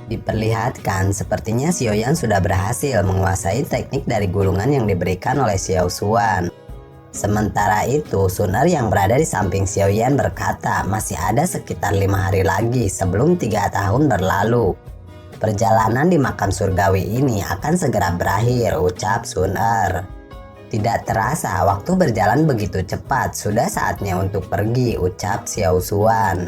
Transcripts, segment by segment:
Diperlihatkan sepertinya Xiaoyan sudah berhasil menguasai teknik dari gulungan yang diberikan oleh Xiao Xuan. Sementara itu, Sun Er yang berada di samping Xiaoyan berkata masih ada sekitar 5 hari lagi sebelum 3 tahun berlalu. Perjalanan di makam surgawi ini akan segera berakhir, ucap Sun Er. Tidak terasa waktu berjalan begitu cepat, sudah saatnya untuk pergi, ucap Xiao Xuan.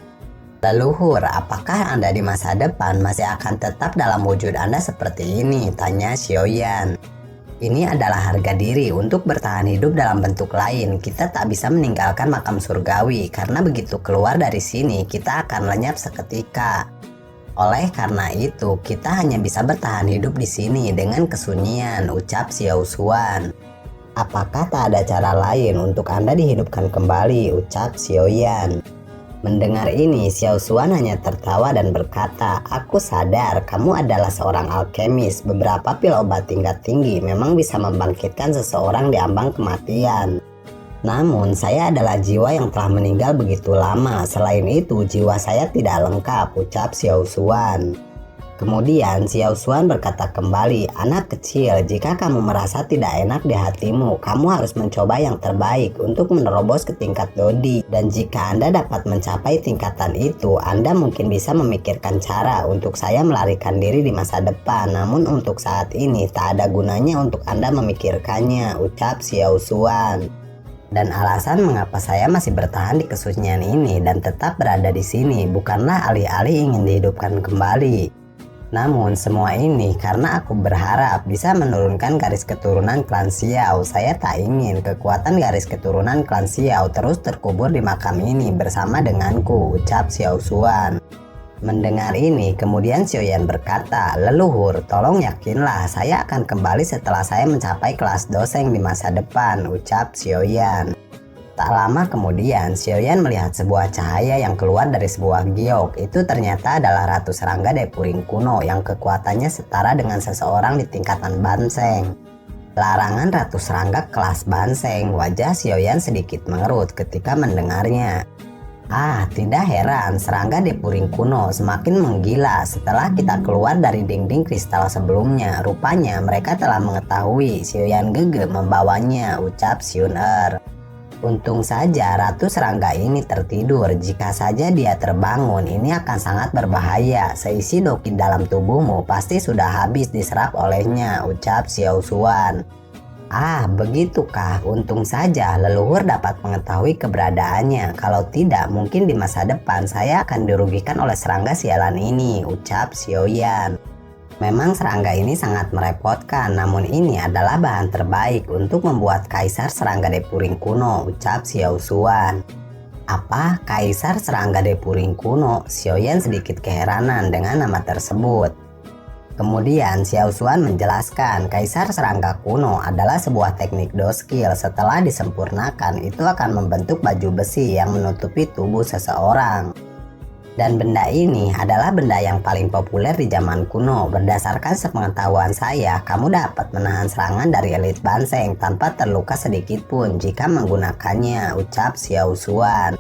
Leluhur, apakah Anda di masa depan masih akan tetap dalam wujud Anda seperti ini? Tanya Xiaoyan. Ini adalah harga diri untuk bertahan hidup dalam bentuk lain. Kita tak bisa meninggalkan makam surgawi karena begitu keluar dari sini kita akan lenyap seketika. Oleh karena itu, kita hanya bisa bertahan hidup di sini dengan kesunyian, ucap Xiao Xuan. Apakah tak ada cara lain untuk Anda dihidupkan kembali, ucap Xiaoyan. Mendengar ini, Xiao Xuan hanya tertawa dan berkata, aku sadar kamu adalah seorang alkemis. Beberapa pil obat tingkat tinggi memang bisa membangkitkan seseorang di ambang kematian. Namun, saya adalah jiwa yang telah meninggal begitu lama. Selain itu, jiwa saya tidak lengkap, ucap Xiao Xuan. Kemudian Xiao Xuan berkata kembali, anak kecil, jika kamu merasa tidak enak di hatimu, kamu harus mencoba yang terbaik untuk menerobos ke tingkat Dodi. Dan jika Anda dapat mencapai tingkatan itu, Anda mungkin bisa memikirkan cara untuk saya melarikan diri di masa depan. Namun untuk saat ini tak ada gunanya untuk Anda memikirkannya, ucap Xiao Xuan. Dan alasan mengapa saya masih bertahan di kesunyian ini dan tetap berada di sini bukanlah alih-alih ingin dihidupkan kembali. Namun semua ini karena aku berharap bisa menurunkan garis keturunan klan Xiao. Saya tak ingin kekuatan garis keturunan klan Xiao terus terkubur di makam ini bersama denganku, ucap Xiao Xuan. Mendengar ini, kemudian Xiaoyan berkata, leluhur, tolong yakinlah saya akan kembali setelah saya mencapai kelas doseng di masa depan, ucap Xiaoyan. Tak lama kemudian, Xiaoyan melihat sebuah cahaya yang keluar dari sebuah giok. Itu ternyata adalah Ratu Serangga Depuring kuno yang kekuatannya setara dengan seseorang di tingkatan Banseng. Larangan Ratu Serangga kelas Banseng, wajah Xiaoyan sedikit mengerut ketika mendengarnya. Tidak heran Serangga Depuring kuno semakin menggila setelah kita keluar dari dinding kristal sebelumnya. Rupanya mereka telah mengetahui Xiaoyan Gege membawanya, ucap Sun Er. Untung saja Ratu Serangga ini tertidur. Jika saja dia terbangun, ini akan sangat berbahaya. Seisi doki dalam tubuhmu pasti sudah habis diserap olehnya, ucap Xiao Xuan. Begitukah? Untung saja leluhur dapat mengetahui keberadaannya. Kalau tidak, mungkin di masa depan saya akan dirugikan oleh serangga sialan ini, ucap Xiaoyan. Memang serangga ini sangat merepotkan, namun ini adalah bahan terbaik untuk membuat kaisar serangga Depuring kuno, ucap Xiao Xuan. Apa? Kaisar serangga Depuring kuno? Xiaoyan sedikit keheranan dengan nama tersebut. Kemudian Xiao Xuan menjelaskan, kaisar serangga kuno adalah sebuah teknik doskill. Setelah disempurnakan, itu akan membentuk baju besi yang menutupi tubuh seseorang. Dan benda ini adalah benda yang paling populer di zaman kuno. Berdasarkan sepengetahuan saya, kamu dapat menahan serangan dari elit Banseng tanpa terluka sedikit pun jika menggunakannya, ucap Xiao Xuan.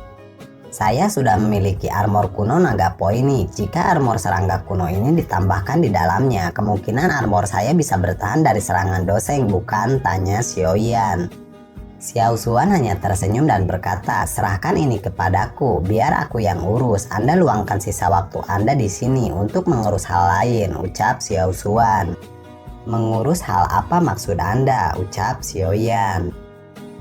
Saya sudah memiliki armor kuno naga poini. Jika armor serangga kuno ini ditambahkan di dalamnya, kemungkinan armor saya bisa bertahan dari serangan doseng, bukan? Tanya Xiaoyan. Xiao Xuan hanya tersenyum dan berkata, serahkan ini kepadaku, biar aku yang urus. Anda luangkan sisa waktu Anda di sini untuk mengurus hal lain, ucap Xiao Xuan. Mengurus hal apa maksud Anda? Ucap Xiaoyan.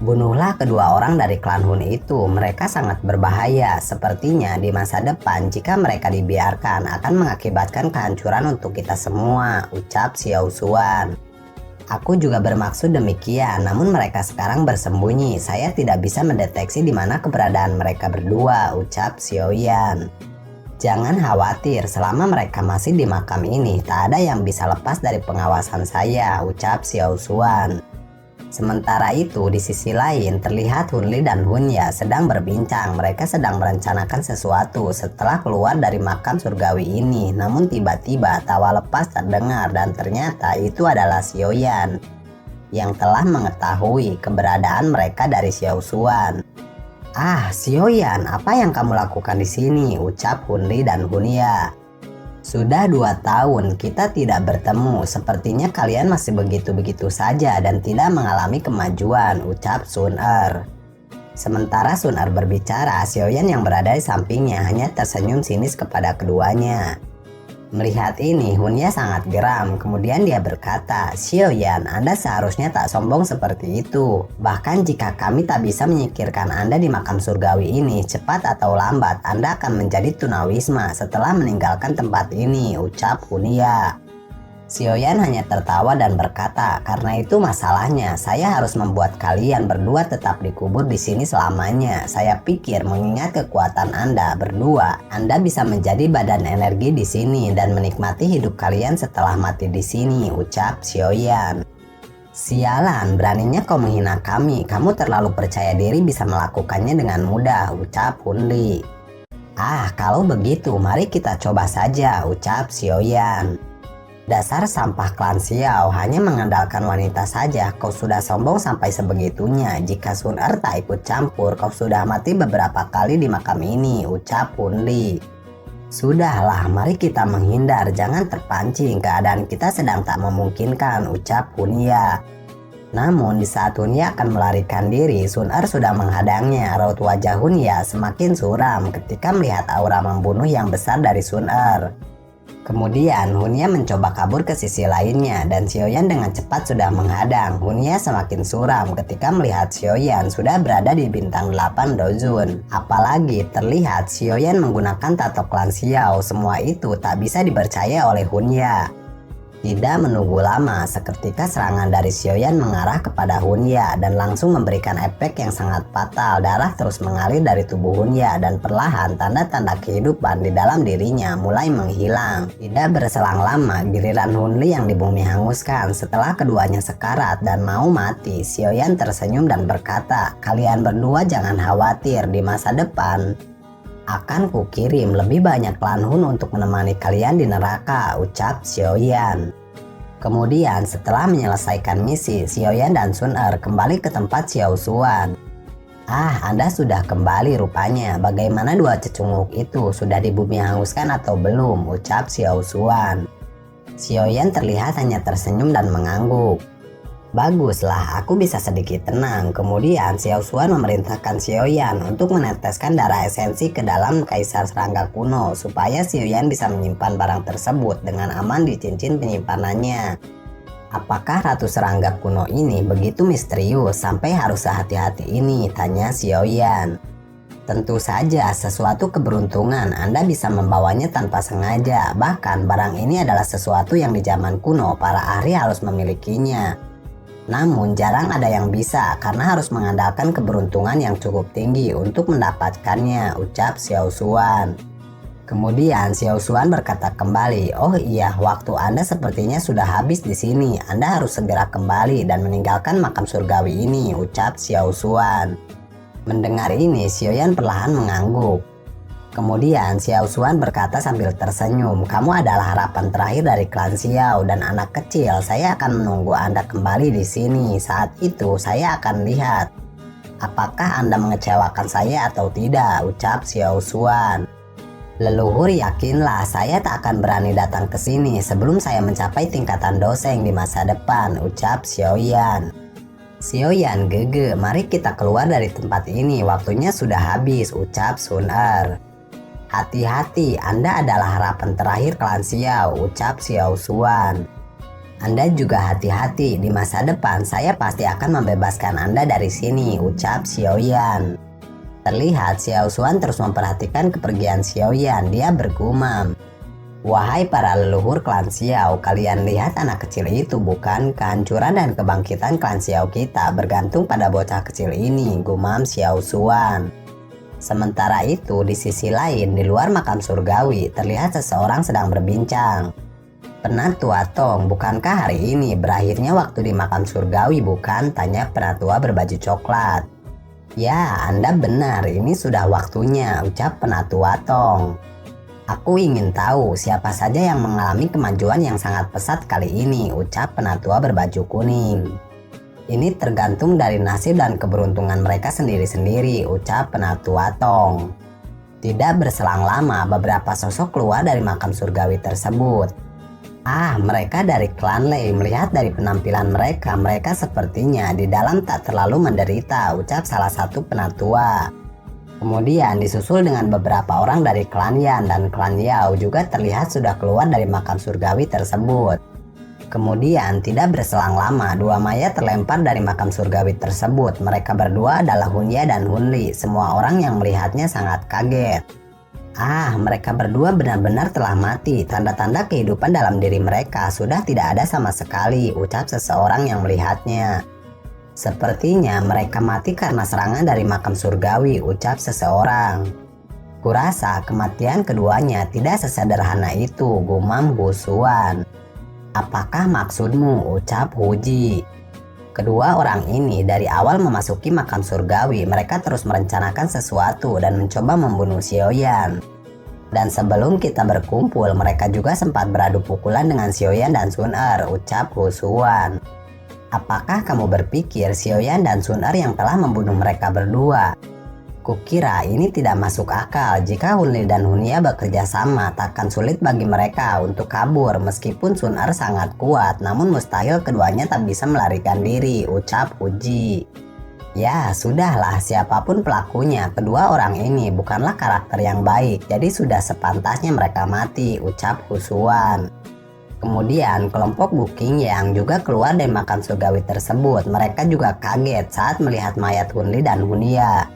Bunuhlah kedua orang dari klan Hun itu, mereka sangat berbahaya. Sepertinya di masa depan jika mereka dibiarkan akan mengakibatkan kehancuran untuk kita semua, ucap Xiao Xuan. Aku juga bermaksud demikian, namun mereka sekarang bersembunyi. Saya tidak bisa mendeteksi di mana keberadaan mereka berdua, ucap Xiaoyan. Jangan khawatir, selama mereka masih di makam ini, tak ada yang bisa lepas dari pengawasan saya, ucap Xiao Xuan. Sementara itu, di sisi lain terlihat Hun Li dan Hun Ya sedang berbincang. Mereka sedang merencanakan sesuatu setelah keluar dari makam surgawi ini. Namun tiba-tiba tawa lepas terdengar dan ternyata itu adalah Xiaoyan yang telah mengetahui keberadaan mereka dari Xiao Xuan. Xiaoyan, apa yang kamu lakukan di sini? Ucap Hun Li dan Hun Ya. Sudah 2 tahun kita tidak bertemu, sepertinya kalian masih begitu-begitu saja dan tidak mengalami kemajuan, ucap Sun Er. Sementara Sun Er berbicara, Xiaoyan yang berada di sampingnya hanya tersenyum sinis kepada keduanya. Melihat ini, Hunya sangat geram. Kemudian dia berkata, "Xiaoyan, Anda seharusnya tak sombong seperti itu. Bahkan jika kami tak bisa menyingkirkan Anda di makam surgawi ini, cepat atau lambat Anda akan menjadi tunawisma setelah meninggalkan tempat ini," ucap Hunya. Xiaoyan hanya tertawa dan berkata, "Karena itu masalahnya, saya harus membuat kalian berdua tetap dikubur di sini selamanya. Saya pikir mengingat kekuatan Anda berdua, Anda bisa menjadi badan energi di sini dan menikmati hidup kalian setelah mati di sini," ucap Xiaoyan. "Sialan, beraninya kau menghina kami. Kamu terlalu percaya diri bisa melakukannya dengan mudah," ucap Hunli. "Ah, kalau begitu, mari kita coba saja," ucap Xiaoyan. "Dasar sampah klan Xiao, hanya mengandalkan wanita saja. Kau sudah sombong sampai sebegitunya. Jika Sun Er tak ikut campur, kau sudah mati beberapa kali di makam ini," ucap Hunli. "Sudahlah, mari kita menghindar. Jangan terpancing, keadaan kita sedang tak memungkinkan," ucap Hunya. Namun di saat Hunya akan melarikan diri, Sun Er sudah menghadangnya. Raut wajah Hunya semakin suram ketika melihat aura membunuh yang besar dari Sun Er. Kemudian Hunya mencoba kabur ke sisi lainnya dan Xiaoyan dengan cepat sudah menghadang. Hunya semakin suram ketika melihat Xiaoyan sudah berada di bintang 8 Dozun. Apalagi terlihat Xiaoyan menggunakan tato klan Xiao. Semua itu tak bisa dipercaya oleh Hunya. Tidak menunggu lama, seketika serangan dari Xiaoyan mengarah kepada Hunya dan langsung memberikan efek yang sangat fatal. Darah terus mengalir dari tubuh Hunya dan perlahan tanda-tanda kehidupan di dalam dirinya mulai menghilang. Tidak berselang lama, giliran Hunli yang di bumi hanguskan. Setelah keduanya sekarat dan mau mati, Xiaoyan tersenyum dan berkata, "Kalian berdua jangan khawatir, di masa depan akan kukirim lebih banyak klan Hun untuk menemani kalian di neraka," ucap Xiaoyan. Kemudian setelah menyelesaikan misi, Xiaoyan dan Sun Er kembali ke tempat Xiao Xuan. "Ah, Anda sudah kembali rupanya. Bagaimana dua cecunguk itu? Sudah di bumi hanguskan atau belum?" ucap Xiao Xuan. Xiaoyan terlihat hanya tersenyum dan mengangguk. "Baguslah, aku bisa sedikit tenang." Kemudian Xiao Xuan memerintahkan Xiaoyan untuk meneteskan darah esensi ke dalam kaisar serangga kuno supaya Xiaoyan bisa menyimpan barang tersebut dengan aman di cincin penyimpanannya. "Apakah Ratu Serangga kuno ini begitu misterius sampai harus sehati-hati ini?" tanya Xiaoyan. "Tentu saja, sesuatu keberuntungan. Anda bisa membawanya tanpa sengaja. Bahkan barang ini adalah sesuatu yang di zaman kuno para ahli harus memilikinya. Namun jarang ada yang bisa karena harus mengandalkan keberuntungan yang cukup tinggi untuk mendapatkannya," ucap Xiao Xuan. Kemudian Xiao Xuan berkata kembali, "Oh iya, waktu Anda sepertinya sudah habis di sini. Anda harus segera kembali dan meninggalkan makam surgawi ini," ucap Xiao Xuan. Mendengar ini, Xiaoyan perlahan mengangguk. Kemudian Xiao Xuan berkata sambil tersenyum, "Kamu adalah harapan terakhir dari klan Xiao dan anak kecil. Saya akan menunggu Anda kembali di sini. Saat itu saya akan lihat apakah Anda mengecewakan saya atau tidak," ucap Xiao Xuan. "Leluhur, yakinlah saya tak akan berani datang ke sini sebelum saya mencapai tingkatan doseng di masa depan," ucap Xiaoyan. "Xiaoyan gege, mari kita keluar dari tempat ini. Waktunya sudah habis," ucap Sun Er. "Hati-hati, Anda adalah harapan terakhir klan Xiao," ucap Xiao Xuan. "Anda juga hati-hati, di masa depan saya pasti akan membebaskan Anda dari sini," ucap Xiaoyan. Terlihat Xiao Xuan terus memperhatikan kepergian Xiaoyan. Dia bergumam, "Wahai para leluhur klan Xiao, kalian lihat anak kecil itu bukan? Kehancuran dan kebangkitan klan Xiao kita bergantung pada bocah kecil ini," gumam Xiao Xuan. Sementara itu, di sisi lain, di luar makam surgawi, terlihat seseorang sedang berbincang. "Penatua Tong, bukankah hari ini berakhirnya waktu di makam surgawi, bukan?" tanya penatua berbaju coklat. "Ya, Anda benar, ini sudah waktunya," ucap penatua Tong. "Aku ingin tahu siapa saja yang mengalami kemajuan yang sangat pesat kali ini," ucap penatua berbaju kuning. "Ini tergantung dari nasib dan keberuntungan mereka sendiri-sendiri," ucap penatua Tong. Tidak berselang lama, beberapa sosok keluar dari makam surgawi tersebut. Mereka dari klan Lei. Melihat dari penampilan mereka, mereka sepertinya di dalam tak terlalu menderita, ucap salah satu penatua. Kemudian disusul dengan beberapa orang dari klan Yan dan klan Yao juga terlihat sudah keluar dari makam surgawi tersebut. Kemudian tidak berselang lama, dua mayat terlempar dari makam surgawi tersebut. Mereka berdua adalah Hunya dan Hunli. Semua orang yang melihatnya sangat kaget. Mereka berdua benar-benar telah mati. Tanda-tanda kehidupan dalam diri mereka sudah tidak ada sama sekali, ucap seseorang yang melihatnya. Sepertinya mereka mati karena serangan dari makam surgawi, ucap seseorang. Kurasa kematian keduanya tidak sesederhana itu, gumam Husuan. Apakah maksudmu, ucap Huji. Kedua orang ini dari awal memasuki makam surgawi, mereka terus merencanakan sesuatu dan mencoba membunuh Xiaoyan. Dan sebelum kita berkumpul, mereka juga sempat beradu pukulan dengan Xiaoyan dan Sun Er, ucap Husuan. Apakah kamu berpikir Xiaoyan dan Sun Er yang telah membunuh mereka berdua? Kukira ini tidak masuk akal. Jika Hunli dan Hunya bekerja sama, takkan sulit bagi mereka untuk kabur. Meskipun Sun Er sangat kuat, namun mustahil keduanya tak bisa melarikan diri, ucap Huji. Ya sudahlah, siapapun pelakunya, kedua orang ini bukanlah karakter yang baik, jadi sudah sepantasnya mereka mati, ucap Husuan. Kemudian kelompok Buking yang juga keluar dari makam surgawi tersebut. Mereka juga kaget saat melihat mayat Hunli dan Hunya.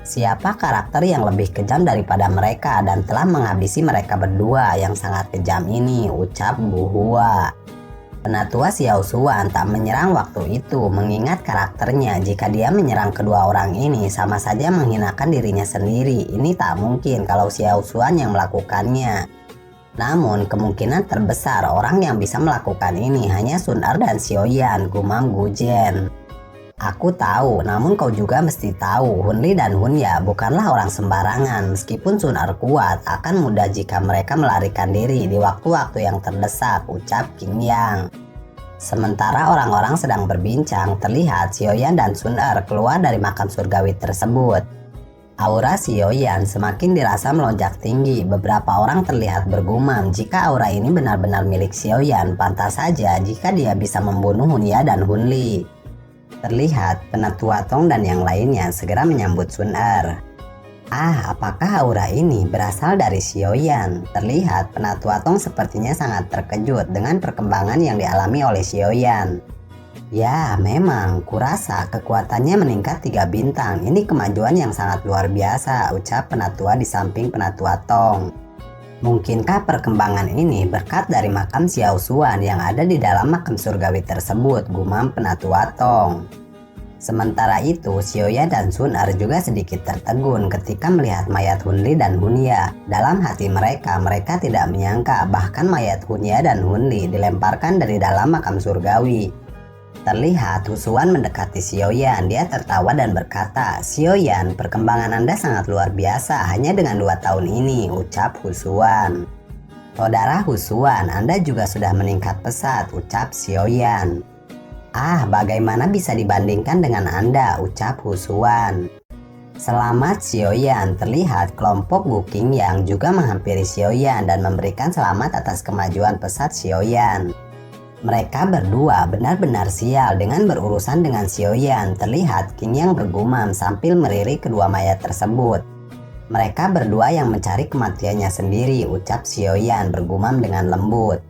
Siapa karakter yang lebih kejam daripada mereka dan telah menghabisi mereka berdua yang sangat kejam ini, ucap Bu Hua. Penatua Xiao Xuan tak menyerang waktu itu, mengingat karakternya. Jika dia menyerang kedua orang ini, sama saja menghinakan dirinya sendiri. Ini tak mungkin kalau Xiao Xuan yang melakukannya. Namun kemungkinan terbesar orang yang bisa melakukan ini hanya Sun Er dan Xiaoyan, gumam Gujen. Aku tahu, namun kau juga mesti tahu, Hunli dan Hunya bukanlah orang sembarangan. Meskipun Sun Er kuat, akan mudah jika mereka melarikan diri di waktu-waktu yang terdesak, ucap Qing Yang. Sementara orang-orang sedang berbincang, terlihat Xiaoyan dan Sun Er keluar dari makam surgawi tersebut. Aura Xiaoyan semakin dirasa melonjak tinggi. Beberapa orang terlihat bergumam, jika aura ini benar-benar milik Xiaoyan, pantas saja jika dia bisa membunuh Hunya dan Hunli. Terlihat Penatua Tong dan yang lainnya segera menyambut Sun Er. Apakah aura ini berasal dari Xiaoyan? Terlihat Penatua Tong sepertinya sangat terkejut dengan perkembangan yang dialami oleh Xiaoyan. Ya memang, kurasa kekuatannya meningkat 3 bintang. Ini kemajuan yang sangat luar biasa, ucap penatua di samping Penatua Tong. Mungkinkah perkembangan ini berkat dari makam Xiao Xuan yang ada di dalam makam surgawi tersebut, gumam Penatua Tong. Sementara itu, Xiaoyan dan Sun Er juga sedikit tertegun ketika melihat mayat Hunli dan Hunya. Dalam hati mereka, mereka tidak menyangka bahkan mayat Hunya dan Hunli dilemparkan dari dalam makam surgawi. Terlihat Husuan mendekati Xiaoyan. Dia tertawa dan berkata, "Xiaoyan, perkembangan Anda sangat luar biasa hanya dengan 2 tahun ini," ucap Husuan. "Saudara Husuan, Anda juga sudah meningkat pesat," ucap Xiaoyan. Bagaimana bisa dibandingkan dengan Anda," ucap Husuan. Selamat Xiaoyan. Terlihat kelompok Buking yang juga menghampiri Xiaoyan dan memberikan selamat atas kemajuan pesat Xiaoyan. Mereka berdua benar-benar sial dengan berurusan dengan Xiaoyan. Terlihat Qing Yang bergumam sambil melirik kedua mayat tersebut. Mereka berdua yang mencari kematiannya sendiri, ucap Xiaoyan bergumam dengan lembut.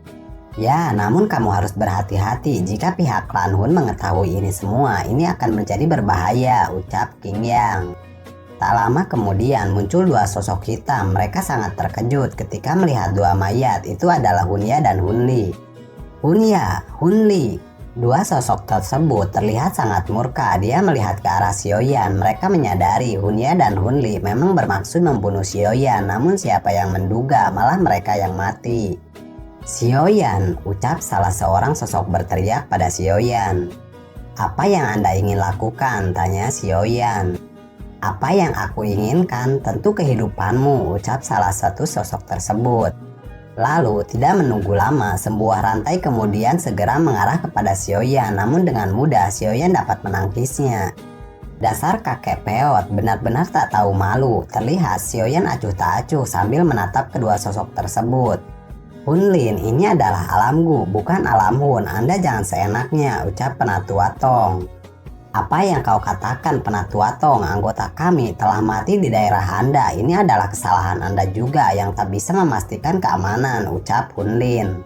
Ya, namun kamu harus berhati-hati jika pihak klan Hun mengetahui ini semua. Ini akan menjadi berbahaya, ucap Qing Yang. Tak lama kemudian muncul 2 sosok hitam. Mereka sangat terkejut ketika melihat 2 mayat. Itu adalah Hunya dan Hunli. Hunya, Hunli. 2 sosok tersebut terlihat sangat murka. Dia melihat ke arah Xiaoyan. Mereka menyadari Hunya dan Hunli memang bermaksud membunuh Xiaoyan. Namun siapa yang menduga malah mereka yang mati. "Xiaoyan," ucap salah seorang sosok berteriak pada Xiaoyan. "Apa yang Anda ingin lakukan?" tanya Xiaoyan. "Apa yang aku inginkan? Tentu kehidupanmu," ucap salah satu sosok tersebut. Lalu tidak menunggu lama, sebuah rantai kemudian segera mengarah kepada Xiaoyan. Namun dengan mudah Xiaoyan dapat menangkisnya. Dasar kakek peot, benar-benar tak tahu malu. Terlihat Xiaoyan acuh tak acuh sambil menatap kedua sosok tersebut. Hunlin, ini adalah alamku, bukan alam Hun. Anda jangan seenaknya, ucap Penatua Tong. Apa yang kau katakan, Penatua Tong? Anggota kami telah mati di daerah Anda. Ini adalah kesalahan Anda juga yang tak bisa memastikan keamanan, ucap Hunlin.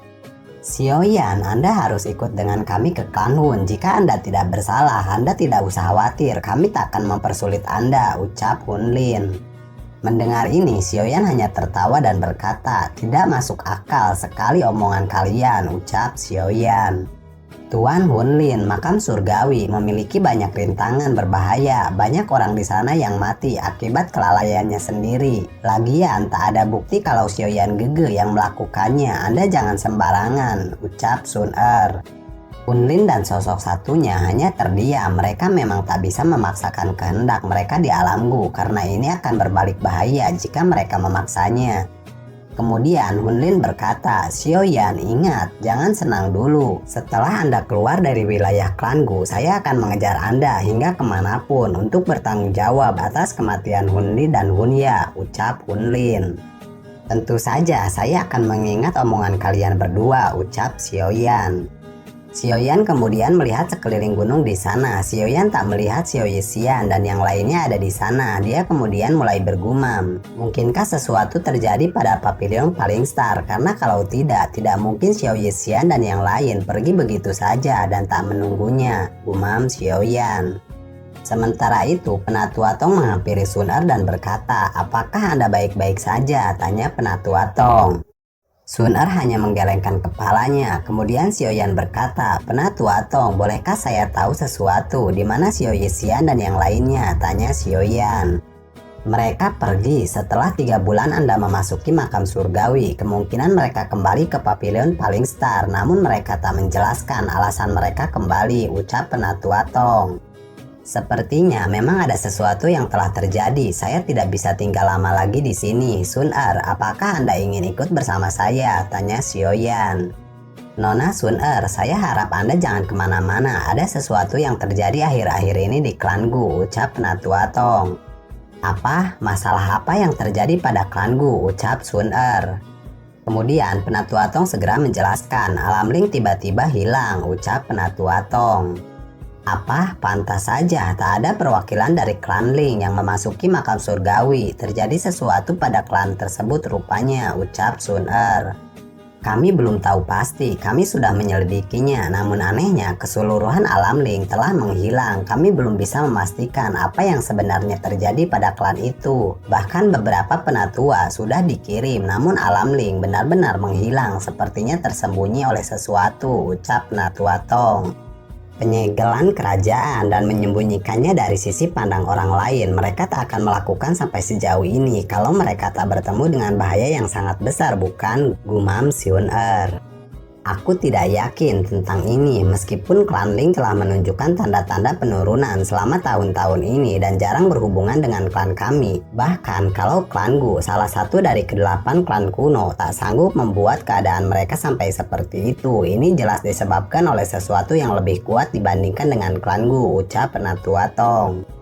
Xiaoyan, Anda harus ikut dengan kami ke klan Hun. Jika Anda tidak bersalah, Anda tidak usah khawatir. Kami tak akan mempersulit Anda, ucap Hunlin. Mendengar ini, Xiaoyan hanya tertawa dan berkata, tidak masuk akal sekali omongan kalian, ucap Xiaoyan. Tuan Hunlin, makam surgawi memiliki banyak rintangan berbahaya. Banyak orang di sana yang mati akibat kelalaiannya sendiri. Lagian tak ada bukti kalau Xiaoyan Gege yang melakukannya. Anda jangan sembarangan, ucap Sun Er. Hunlin dan sosok satunya hanya terdiam. Mereka memang tak bisa memaksakan kehendak mereka di alamku karena ini akan berbalik bahaya jika mereka memaksanya. Kemudian Hunlin berkata, Xiaoyan, ingat, jangan senang dulu. Setelah Anda keluar dari wilayah klanku, saya akan mengejar Anda hingga kemanapun untuk bertanggung jawab atas kematian Hunli dan Hunya, ucap Hunlin. Tentu saja saya akan mengingat omongan kalian berdua, ucap Xiaoyan. Xiaoyan kemudian melihat sekeliling gunung di sana. Xiaoyan tak melihat Xiao Yixian dan yang lainnya ada di sana. Dia kemudian mulai bergumam. Mungkinkah sesuatu terjadi pada pavilion paling star? Karena kalau tidak mungkin Xiao Yixian dan yang lain pergi begitu saja dan tak menunggunya, gumam Xiaoyan. Sementara itu, Penatua Tong menghampiri Sun Er dan berkata, apakah Anda baik-baik saja? Tanya Penatua Tong. Sun Er hanya menggelengkan kepalanya. Kemudian Xiaoyan berkata, Penatua Tong, bolehkah saya tahu sesuatu? Di mana Xiao Yixian dan yang lainnya? Tanya Xiaoyan. Mereka pergi. Setelah 3 bulan Anda memasuki makam surgawi. Kemungkinan mereka kembali ke pavilion paling star. Namun mereka tak menjelaskan alasan mereka kembali, ucap Penatua Tong. Sepertinya memang ada sesuatu yang telah terjadi. Saya tidak bisa tinggal lama lagi di sini. Sun Er, apakah Anda ingin ikut bersama saya? Tanya Xiaoyan. Nona Sun Er, saya harap Anda jangan kemana-mana. Ada sesuatu yang terjadi akhir-akhir ini di klanku, ucap Penatua Tong. Apa? Masalah apa yang terjadi pada klanku? Ucap Sun Er. Kemudian Penatua Tong segera menjelaskan, Alam Ling tiba-tiba hilang, ucap Penatua Tong. Apa? Pantas saja tak ada perwakilan dari klan Ling yang memasuki makam surgawi. Terjadi sesuatu pada klan tersebut rupanya, ucap Sun Er. Kami belum tahu pasti, kami sudah menyelidikinya. Namun anehnya keseluruhan alam Ling telah menghilang. Kami belum bisa memastikan apa yang sebenarnya terjadi pada klan itu. Bahkan beberapa penatua sudah dikirim, namun alam Ling benar-benar menghilang. Sepertinya tersembunyi oleh sesuatu, ucap Penatua Tong. Penyegelan kerajaan dan menyembunyikannya dari sisi pandang orang lain. Mereka tak akan melakukan sampai sejauh ini kalau mereka tak bertemu dengan bahaya yang sangat besar, bukan? Gumam Sun Er. Aku tidak yakin tentang ini meskipun klan Ling telah menunjukkan tanda-tanda penurunan selama tahun-tahun ini dan jarang berhubungan dengan klan kami. Bahkan kalau klanku, salah satu dari ke-8 klan kuno, tak sanggup membuat keadaan mereka sampai seperti itu. Ini jelas disebabkan oleh sesuatu yang lebih kuat dibandingkan dengan klanku, ucap Penatua Tong.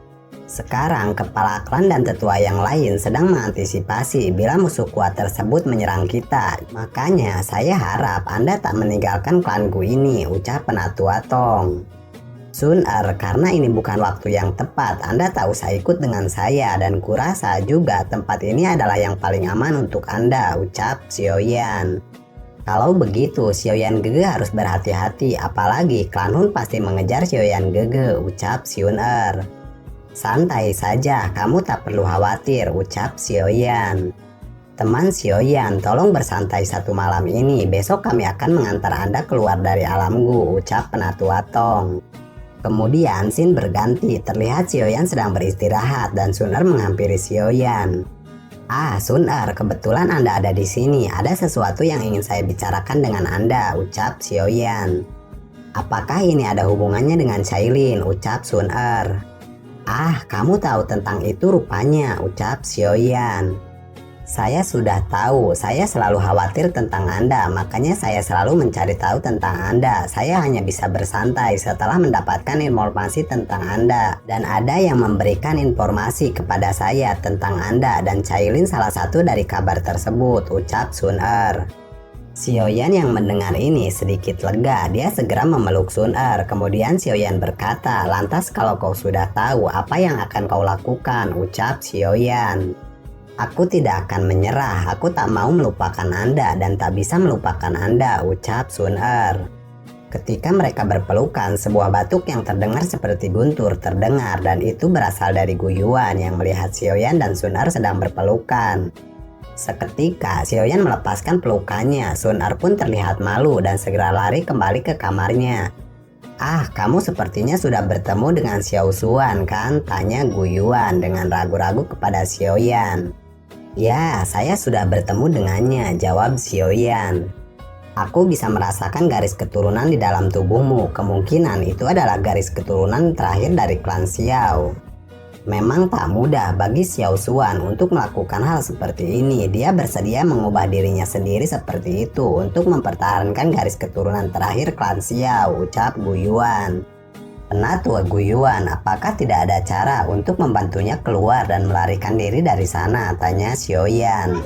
Sekarang kepala klan dan tetua yang lain sedang mengantisipasi bila musuh kuat tersebut menyerang kita. Makanya saya harap Anda tak meninggalkan klanku ini, ucap Penatua Tong. Sun Er, karena ini bukan waktu yang tepat, Anda tak usah ikut dengan saya dan kurasa juga tempat ini adalah yang paling aman untuk Anda, ucap Xiaoyan. Kalau begitu, Xiaoyan Gege harus berhati-hati, apalagi klan Hun pasti mengejar Xiaoyan Gege, ucap Sun Er. Santai saja, kamu tak perlu khawatir, ucap Xiaoyan. Teman Xiaoyan, tolong bersantai satu malam ini. Besok kami akan mengantar Anda keluar dari alamku, ucap Penatua Tong. Kemudian scene berganti, terlihat Xiaoyan sedang beristirahat dan Sun Er menghampiri Xiaoyan. Ah, Sun Er, kebetulan Anda ada di sini. Ada sesuatu yang ingin saya bicarakan dengan Anda, ucap Xiaoyan. Apakah ini ada hubungannya dengan Shailin, ucap Sun Er. Ah, kamu tahu tentang itu rupanya, ucap Xiaoyan. Saya sudah tahu, saya selalu khawatir tentang Anda, makanya saya selalu mencari tahu tentang Anda. Saya hanya bisa bersantai setelah mendapatkan informasi tentang Anda. Dan ada yang memberikan informasi kepada saya tentang Anda dan Chailin salah satu dari kabar tersebut, ucap Sun-er. Xiaoyan yang mendengar ini sedikit lega, dia segera memeluk Sun-er. Kemudian Xiaoyan berkata, lantas kalau kau sudah tahu, apa yang akan kau lakukan, ucap Xiaoyan. Aku tidak akan menyerah, aku tak mau melupakan Anda dan tak bisa melupakan Anda, ucap Sun-er. Ketika mereka berpelukan, sebuah batuk yang terdengar seperti guntur terdengar dan itu berasal dari Gu Yuan yang melihat Xiaoyan dan Sun-er sedang berpelukan. Seketika, Xiaoyan melepaskan pelukannya, Sun-er pun terlihat malu dan segera lari kembali ke kamarnya. Ah, kamu sepertinya sudah bertemu dengan Xiao Suan kan? Tanya Gu Yuan dengan ragu-ragu kepada Xiaoyan. Ya, saya sudah bertemu dengannya, jawab Xiaoyan. Aku bisa merasakan garis keturunan di dalam tubuhmu. Kemungkinan itu adalah garis keturunan terakhir dari klan Xiao. Memang tak mudah bagi Xiao Suan untuk melakukan hal seperti ini. Dia bersedia mengubah dirinya sendiri seperti itu untuk mempertahankan garis keturunan terakhir klan Xiao, ucap Gu Yuan. Penatua Gu Yuan, apakah tidak ada cara untuk membantunya keluar dan melarikan diri dari sana? Tanya Xiaoyan.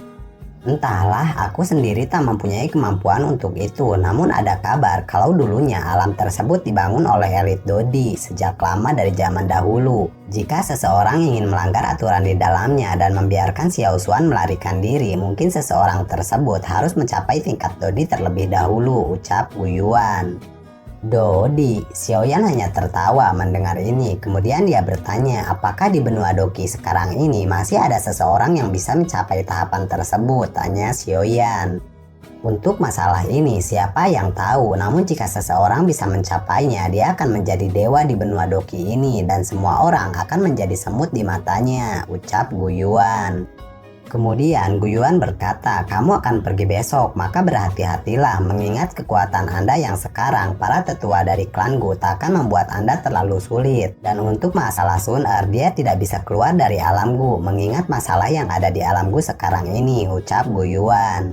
Entahlah, aku sendiri tak mempunyai kemampuan untuk itu. Namun ada kabar kalau dulunya alam tersebut dibangun oleh elit Dodi sejak lama dari zaman dahulu. Jika seseorang ingin melanggar aturan di dalamnya dan membiarkan Xiao Suan melarikan diri, mungkin seseorang tersebut harus mencapai tingkat Dodi terlebih dahulu, ucap Gu Yuan. Dodi, Xiaoyan hanya tertawa mendengar ini. Kemudian dia bertanya, apakah di benua Doki sekarang ini masih ada seseorang yang bisa mencapai tahapan tersebut? Tanya Xiaoyan. Untuk masalah ini siapa yang tahu, namun jika seseorang bisa mencapainya, dia akan menjadi dewa di benua Doki ini dan semua orang akan menjadi semut di matanya, ucap Gu Yuan. Kemudian Gu Yuan berkata, kamu akan pergi besok, maka berhati-hatilah mengingat kekuatan Anda yang sekarang. Para tetua dari klan Gu takkan membuat Anda terlalu sulit. Dan untuk masalah Sun-er, dia tidak bisa keluar dari alam Gu mengingat masalah yang ada di alam Gu sekarang ini, ucap Gu Yuan.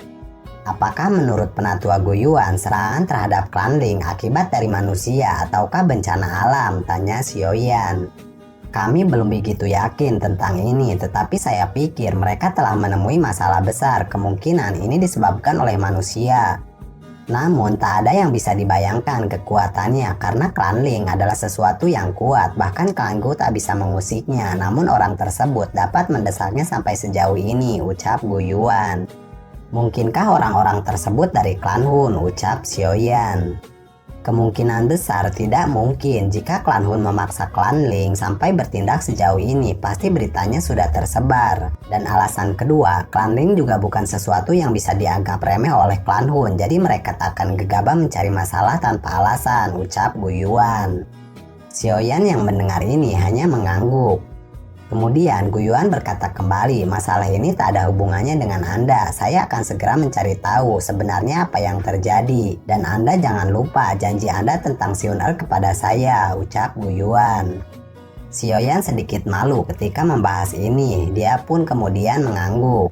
Apakah menurut penatua Gu Yuan serangan terhadap klan Ling akibat dari manusia ataukah bencana alam? Tanya Xiaoyan. Kami belum begitu yakin tentang ini, tetapi saya pikir mereka telah menemui masalah besar. Kemungkinan ini disebabkan oleh manusia. Namun tak ada yang bisa dibayangkan kekuatannya karena klan Ling adalah sesuatu yang kuat. Bahkan klan Gu tak bisa mengusiknya, namun orang tersebut dapat mendesaknya sampai sejauh ini, ucap Gu Yuan. Mungkinkah orang-orang tersebut dari klan Hun, ucap Xiaoyan. Kemungkinan besar tidak mungkin. Jika klan Hun memaksa klan Ling sampai bertindak sejauh ini, pasti beritanya sudah tersebar. Dan alasan kedua, klan Ling juga bukan sesuatu yang bisa dianggap remeh oleh klan Hun, jadi mereka tak akan gegabah mencari masalah tanpa alasan, ucap Gu Yuan. Xiaoyan yang mendengar ini hanya mengangguk. Kemudian Gu Yuan berkata kembali, masalah ini tak ada hubungannya dengan Anda. Saya akan segera mencari tahu sebenarnya apa yang terjadi. Dan Anda jangan lupa janji Anda tentang Sun-er kepada saya, ucap Gu Yuan. Xiaoyan sedikit malu ketika membahas ini. Dia pun kemudian mengangguk.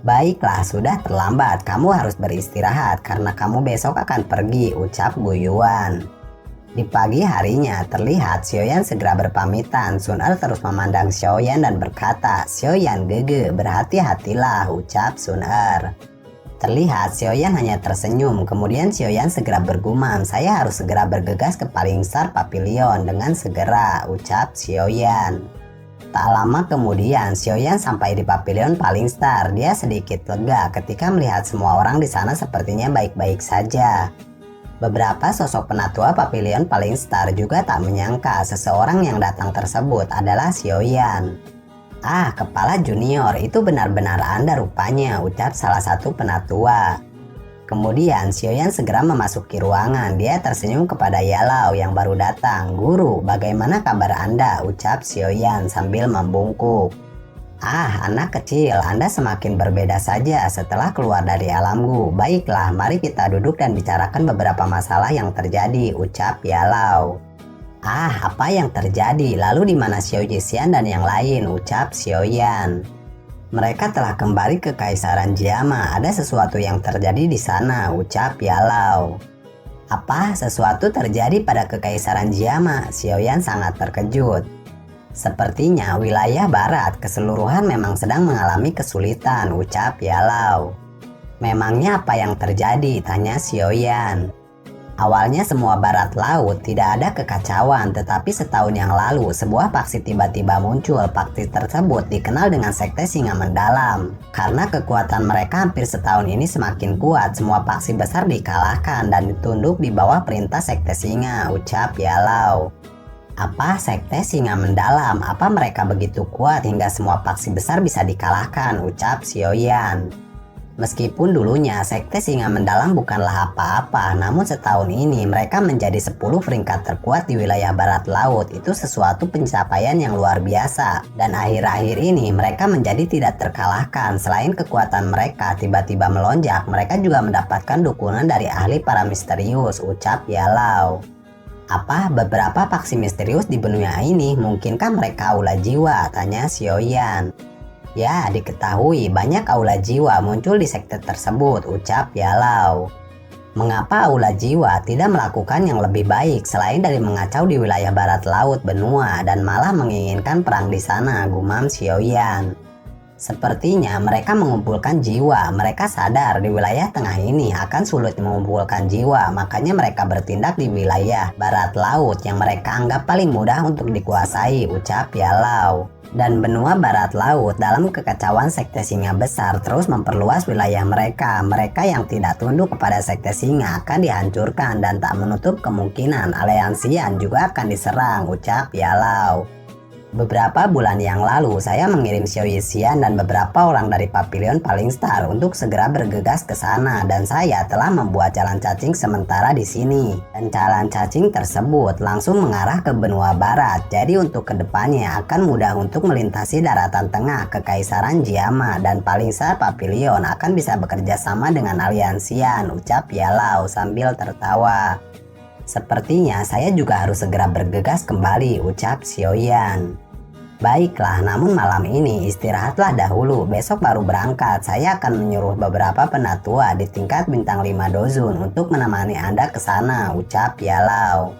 Baiklah, sudah terlambat. Kamu harus beristirahat karena kamu besok akan pergi, ucap Gu Yuan. Di pagi harinya, terlihat Xiaoyan segera berpamitan. Sun-er terus memandang Xiaoyan dan berkata, Xiaoyan gege, berhati-hatilah, ucap Sun-er. Terlihat Xiaoyan hanya tersenyum. Kemudian Xiaoyan segera bergumam, saya harus segera bergegas ke Paling Star Pavilion dengan segera, ucap Xiaoyan. Tak lama kemudian, Xiaoyan sampai di Pavilion Paling Star. Dia sedikit lega ketika melihat semua orang di sana sepertinya baik-baik saja. Beberapa sosok penatua Pavilion Paling Star juga tak menyangka seseorang yang datang tersebut adalah Xiaoyan. Ah, kepala junior, itu benar-benar Anda rupanya, ucap salah satu penatua. Kemudian Xiaoyan segera memasuki ruangan. Dia tersenyum kepada Yalao yang baru datang. Guru, bagaimana kabar Anda? Ucap Xiaoyan sambil membungkuk. Ah, anak kecil, Anda semakin berbeda saja setelah keluar dari alam Gu. Baiklah, mari kita duduk dan bicarakan beberapa masalah yang terjadi, ucap Yalao. Ah, apa yang terjadi? Lalu di mana Xiao Jiexian dan yang lain? Ucap Xiaoyan. Mereka telah kembali ke Kaisaran Jiama. Ada sesuatu yang terjadi di sana, ucap Yalao. Apa? Sesuatu terjadi pada Kekaisaran Jiama? Xiaoyan sangat terkejut. Sepertinya wilayah barat keseluruhan memang sedang mengalami kesulitan, ucap Yalao. Memangnya apa yang terjadi? Tanya Xiaoyan. Awalnya semua barat laut tidak ada kekacauan, tetapi setahun yang lalu sebuah paksi tiba-tiba muncul. Paksi tersebut dikenal dengan sekte singa mendalam. Karena kekuatan mereka hampir setahun ini semakin kuat, semua paksi besar dikalahkan dan ditunduk di bawah perintah sekte singa, ucap Yalao. Apa? Sekte singa mendalam? Apa mereka begitu kuat hingga semua paksi besar bisa dikalahkan, ucap Xiaoyan. Meskipun dulunya sekte singa mendalam bukanlah apa-apa, namun setahun ini mereka menjadi 10 peringkat terkuat di wilayah barat laut. Itu sesuatu pencapaian yang luar biasa. Dan akhir-akhir ini mereka menjadi tidak terkalahkan. Selain kekuatan mereka tiba-tiba melonjak, mereka juga mendapatkan dukungan dari ahli para misterius, ucap Yalao. Apa? Beberapa paksi misterius di benua ini? Mungkinkah mereka aula jiwa? Tanya Xiaoyan. Ya, diketahui banyak aula jiwa muncul di sekte tersebut, ucap Yalao. Mengapa aula jiwa tidak melakukan yang lebih baik selain dari mengacau di wilayah barat laut benua dan malah menginginkan perang di sana, gumam Xiaoyan. Sepertinya mereka mengumpulkan jiwa. Mereka sadar di wilayah tengah ini akan sulit mengumpulkan jiwa, makanya mereka bertindak di wilayah barat laut yang mereka anggap paling mudah untuk dikuasai, ucap Yalao. Dan benua barat laut dalam kekacauan sekte singa besar terus memperluas wilayah mereka. Mereka yang tidak tunduk kepada sekte singa akan dihancurkan dan tak menutup kemungkinan aliansian juga akan diserang, ucap Yalao. Beberapa bulan yang lalu saya mengirim Xiao Yixian dan beberapa orang dari Pavilion Paling Star untuk segera bergegas ke sana dan saya telah membuat jalan cacing sementara di sini. Dan jalan cacing tersebut langsung mengarah ke benua barat. Jadi untuk kedepannya akan mudah untuk melintasi daratan tengah ke Kekaisaran Jiama dan Paling Star Pavilion akan bisa bekerja sama dengan aliansian, ucap Yalao sambil tertawa. Sepertinya saya juga harus segera bergegas kembali, ucap Xiaoyan. Baiklah, namun malam ini istirahatlah dahulu, besok baru berangkat. Saya akan menyuruh beberapa penatua di tingkat bintang 5 dozun untuk menemani Anda ke sana, ucap Yalao.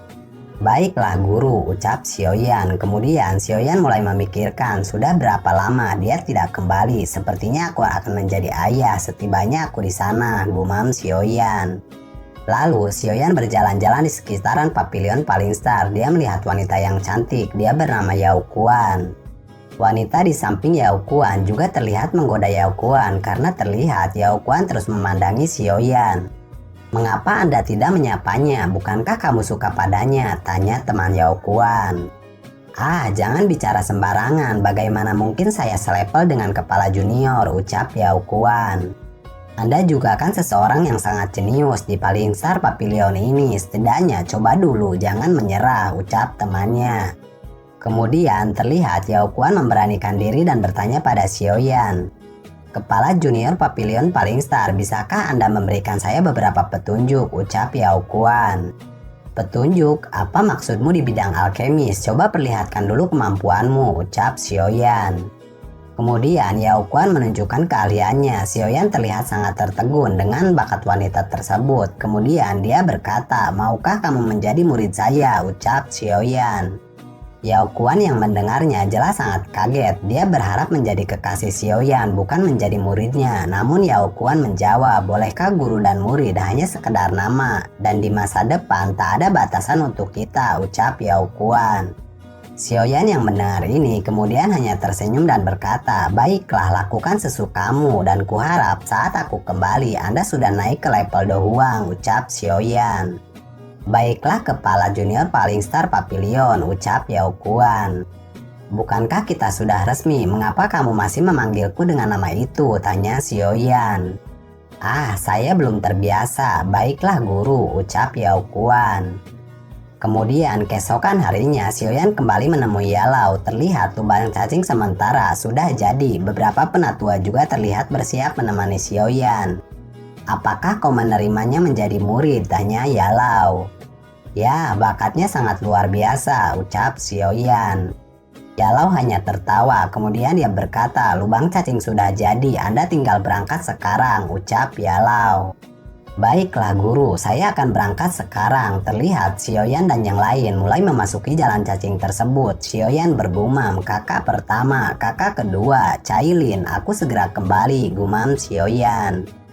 Baiklah guru, ucap Xiaoyan. Kemudian Xiaoyan mulai memikirkan sudah berapa lama dia tidak kembali. Sepertinya aku akan menjadi ayah setibanya aku di sana, gumam Xiaoyan. Lalu Xiaoyan berjalan-jalan di sekitaran Pavilion Paling Star. Dia melihat wanita yang cantik. Dia bernama Yao Kuan. Wanita di samping Yao Kuan juga terlihat menggoda Yao Kuan karena terlihat Yao Kuan terus memandangi Xiaoyan. Mengapa Anda tidak menyapanya? Bukankah kamu suka padanya? Tanya teman Yao Kuan. Ah, jangan bicara sembarangan. Bagaimana mungkin saya selepel dengan kepala junior? Ucap Yao Kuan. Anda juga kan seseorang yang sangat jenius di Paling Star Pavilion ini. Setidaknya coba dulu, jangan menyerah, ucap temannya. Kemudian terlihat Yao Kuan memberanikan diri dan bertanya pada Xiaoyan. Kepala junior Pavilion Paling Star, bisakah Anda memberikan saya beberapa petunjuk? Ucap Yao Kuan. Petunjuk? Apa maksudmu di bidang alkemis? Coba perlihatkan dulu kemampuanmu, ucap Xiaoyan. Kemudian Yao Kuan menunjukkan keahliannya. Xiaoyan terlihat sangat tertegun dengan bakat wanita tersebut. Kemudian dia berkata, maukah kamu menjadi murid saya? Ucap Xiaoyan. Yao Kuan yang mendengarnya jelas sangat kaget. Dia berharap menjadi kekasih Xiaoyan, bukan menjadi muridnya. Namun Yao Kuan menjawab, bolehkah guru dan murid hanya sekedar nama? Dan di masa depan tak ada batasan untuk kita, ucap Yao Kuan. Xiaoyan yang mendengar ini kemudian hanya tersenyum dan berkata, baiklah, lakukan sesukamu dan kuharap saat aku kembali Anda sudah naik ke level Dohuang, ucap Xiaoyan. Baiklah kepala junior Paling Star Pavilion, ucap Yao Kuan. Bukankah kita sudah resmi? Mengapa kamu masih memanggilku dengan nama itu? Tanya Xiaoyan. Ah, saya belum terbiasa. Baiklah guru, ucap Yao Kuan. Kemudian keesokan harinya Xiaoyan kembali menemui Yalao. Terlihat lubang cacing sementara sudah jadi. Beberapa penatua juga terlihat bersiap menemani Xiaoyan. Apakah kau menerimanya menjadi murid? Tanya Yalao. Ya, bakatnya sangat luar biasa, ucap Xiaoyan. Yalau hanya tertawa, kemudian dia berkata, lubang cacing sudah jadi, Anda tinggal berangkat sekarang, ucap Yalau. Baiklah guru, saya akan berangkat sekarang. Terlihat Xiaoyan dan yang lain mulai memasuki jalan cacing tersebut. Xiaoyan bergumam, kakak pertama, kakak kedua, Cailin, aku segera kembali, gumam Xiaoyan.